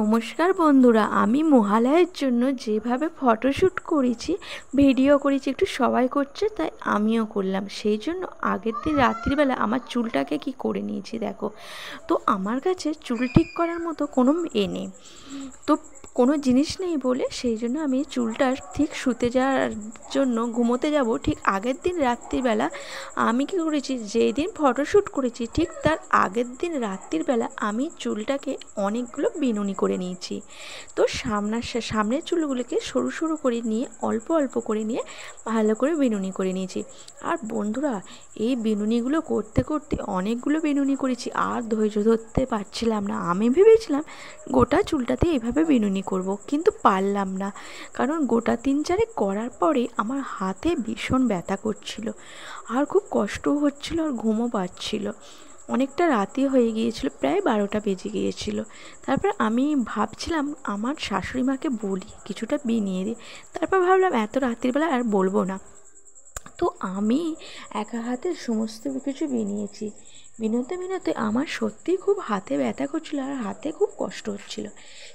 নমস্কার বন্ধুরা, আমি মহালয়ের জন্য যেভাবে ফটোশ্যুট করেছি, ভিডিও করেছি, একটু সবাই করছে তাই আমিও করলাম। সেই জন্য আগের দিন রাত্রিবেলা আমার চুলটাকে কি করে নিয়েছি দেখো। তো আমার কাছে চুল ঠিক করার মতো কোনো নেই, তো কোনো জিনিস নেই বলে সেই জন্য আমি চুলটা ঠিক শুতে যাওয়ার জন্য ঘুমোতে যাব ঠিক আগের দিন রাত্রিবেলা আমি কী করেছি, যেই দিন ফটোশ্যুট করেছি ঠিক তার আগের দিন রাত্রিবেলা আমি চুলটাকে অনেকগুলো বিনুনি করে নিয়েছি। তো সামনের চুলগুলোকে সরু সরু করে নিয়ে অল্প অল্প করে নিয়ে ভালো করে বিনুনি করে নিয়েছি। আর বন্ধুরা, এই বিনুনিগুলো করতে করতে অনেকগুলো বিনুনি করেছি, আর ধৈর্য ধরতে পারছিলাম না। আমি ভেবেছিলাম গোটা চুলটাতে এইভাবে বিনুনি করব, কিন্তু পারলাম না, কারণ গোটা 3-4 করার পরে আমার হাতে ভীষণ ব্যথা করছিল আর খুব কষ্টও হচ্ছিল আর ঘুমও পাচ্ছিল। অনেকটা রাতি হয়ে গিয়েছিল, প্রায় 12টা বেজে গিয়েছিল। তারপর আমি ভাবছিলাম আমার শাশুড়ি মাকে বলি কিছুটা বিনিয়ে দিই, তারপর ভাবলাম এত রাত্রিবেলা আর বলবো না। তো আমি একা হাতে সমস্ত কিছু বিনিয়েছি। বিনোতে আমার সত্যিই খুব হাতে ব্যথা করছিল আর হাতে খুব কষ্ট হচ্ছিল।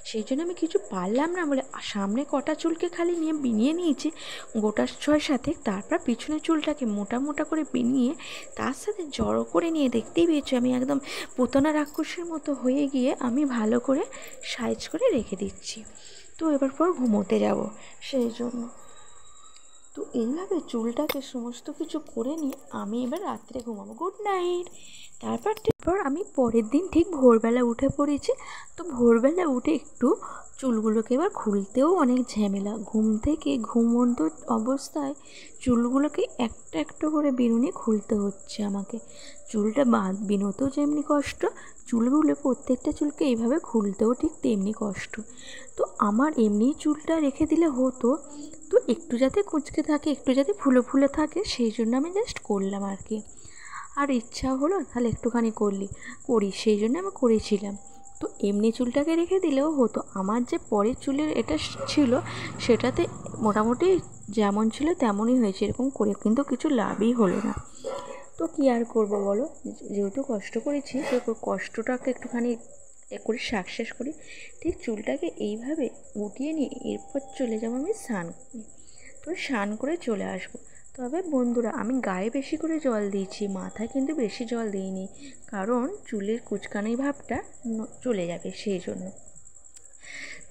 সেই জন্য আমি কিছু পারলাম না বলে সামনে কটা চুলকে খালি নিয়ে বিনিয়ে নিয়েছি গোটা 6-7। তারপর পিছনের চুলটাকে মোটা মোটা করে বিনিয়ে তার সাথে জড়ো করে নিয়ে, দেখতেই পেয়েছি আমি একদম পুতনা রাক্ষসের মতো হয়ে গিয়ে আমি ভালো করে সাইজ করে রেখে দিচ্ছি। তো এবার পর ঘুমোতে যাব, সেই জন্য তো এইভাবে চুলটাকে সমস্ত কিছু করে নিয়ে আমি এবার রাত্রে ঘুমাবো। Good night. তারপর আমি পরের দিন ঠিক ভোরবেলা উঠে পড়েছি। তো ভোরবেলা উঠে একটু চুলগুলোকে এবার খুলতেও অনেক ঝামেলা। ঘুম থেকে ঘুমন্ত অবস্থায় চুলগুলোকে একটা একটা করে বিনুনি খুলতে হচ্ছে আমাকে। চুলটা বিনোতেও যেমনি কষ্ট, চুলগুলো প্রত্যেকটা চুলকে এইভাবে খুলতেও ঠিক তেমনি কষ্ট। তো আমার এমনি চুলটা রেখে দিলে হতো, তো একটু যাতে কুঁচকে থাকে, একটু যাতে ফুলে ফুলে থাকে, সেই জন্য আমি জাস্ট করলাম আর কি। আর ইচ্ছা হলো তাহলে একটুখানি করি, সেই জন্য আমি করেছিলাম। তো এমনি চুলটাকে রেখে দিলেও হতো। আমার যে পরের চুলের এটা ছিল, সেটাতে মোটামুটি যেমন ছিল তেমনই হয়েছে এরকম করে, কিন্তু কিছু লাভই হলো না। তো কী আর করবো বলো, যেহেতু কষ্ট করেছি তো কষ্টটাকে একটুখানি করে সাকসেস করি। ঠিক চুলটাকে এইভাবে গুটিয়ে নিয়ে এরপর চলে যাবো আমি স্নান করি। তো স্নান করে চলে আসবো। তবে বন্ধুরা, আমি গায়ে বেশি করে জল দিয়েছি, মাথায় কিন্তু বেশি জল দিইনি, কারণ চুলের কুচকানি ভাবটা চলে যাবে সেই জন্য।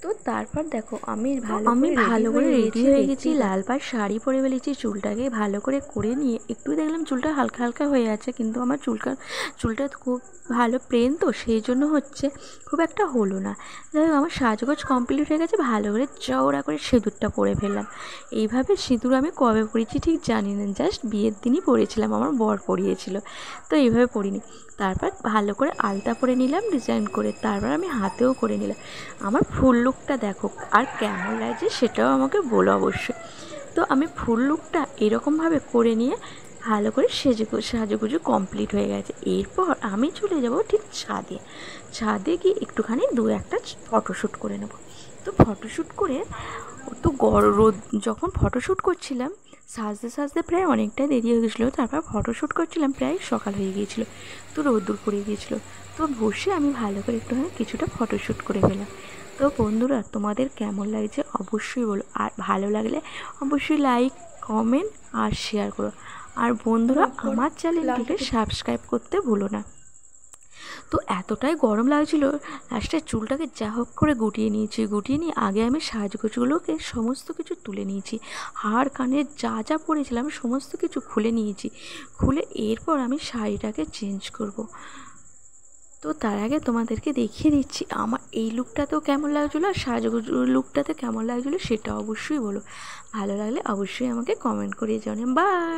তো তারপর দেখো আমি ভালো করে রেডি হয়ে গেছি, লাল পাড় শাড়ি পরে ফেলেছি, চুলটাকে ভালো করে নিয়ে একটু দেখলাম চুলটা হালকা হালকা হয়ে আছে, কিন্তু আমার চুলটা খুব ভালো প্লেন, তো সেই জন্য হচ্ছে খুব একটা হলো না। যাই হোক, আমার সাজগোজ কমপ্লিট হয়ে গেছে, ভালো করে চওড়া করে সিঁদুরটা পরে ফেললাম। এইভাবে সিঁদুর আমি কবে পরেছি ঠিক জানি না, জাস্ট বিয়ের দিনই পরেছিলাম, আমার বর পরিয়েছিল, তো এইভাবে পরিনি। তারপর ভালো করে আলতা পরে নিলাম ডিজাইন করে, তারপর আমি হাতেও করে নিলাম। আমার ফুল লুকটা দেখো আর কেমন লাগছে সেটাও আমাকে বলো অবশ্যই। তো আমি ফুল লুকটা এরকমভাবে করে নিয়ে ভালো করে সাজুগুজু কমপ্লিট হয়ে গেছে। এরপর আমি চলে যাব ঠিক ছাদে গিয়ে একটুখানি 2-1টা ফটোশ্যুট করে নেব। তো ফটোশ্যুট করে তো রোদ, যখন ফটোশ্যুট করছিলাম সাজতে সাজতে প্রায় অনেকটাই দেরি হয়ে গেছিলো। তারপর ফটোশ্যুট করছিলাম, প্রায় সকাল হয়ে গিয়েছিলো, তো রোদ্দুর পড়ে গিয়েছিলো। তো বসে আমি ভালো করে একটুখানি কিছুটা ফটোশ্যুট করে ফেলাম। তো বন্ধুরা, তোমাদের কেমন লাগছে অবশ্যই বলো, আর ভালো লাগলে অবশ্যই লাইক, কমেন্ট আর শেয়ার করো। আর বন্ধুরা, আমার চ্যানেলটিকে সাবস্ক্রাইব করতে ভুলো না। তো এতটাই গরম লাগছিল, লাস্টে চুলটাকে যা হোক করে গুটিয়ে নিয়ে আগে আমি সাজগোজগুলোকে সমস্ত কিছু তুলে নিয়েছি। হাড় কানের যা পরেছিলাম সমস্ত কিছু খুলে এরপর আমি শাড়িটাকে চেঞ্জ করব। তো তার আগে তোমাদেরকে দেখিয়ে দিচ্ছি আমার এই লুকটাতেও কেমন লাগছিলো আর সাজগোজ লুকটাতে কেমন লাগছিলো সেটা অবশ্যই বলো। ভালো লাগলে অবশ্যই আমাকে কমেন্ট করে জানাও। বাই।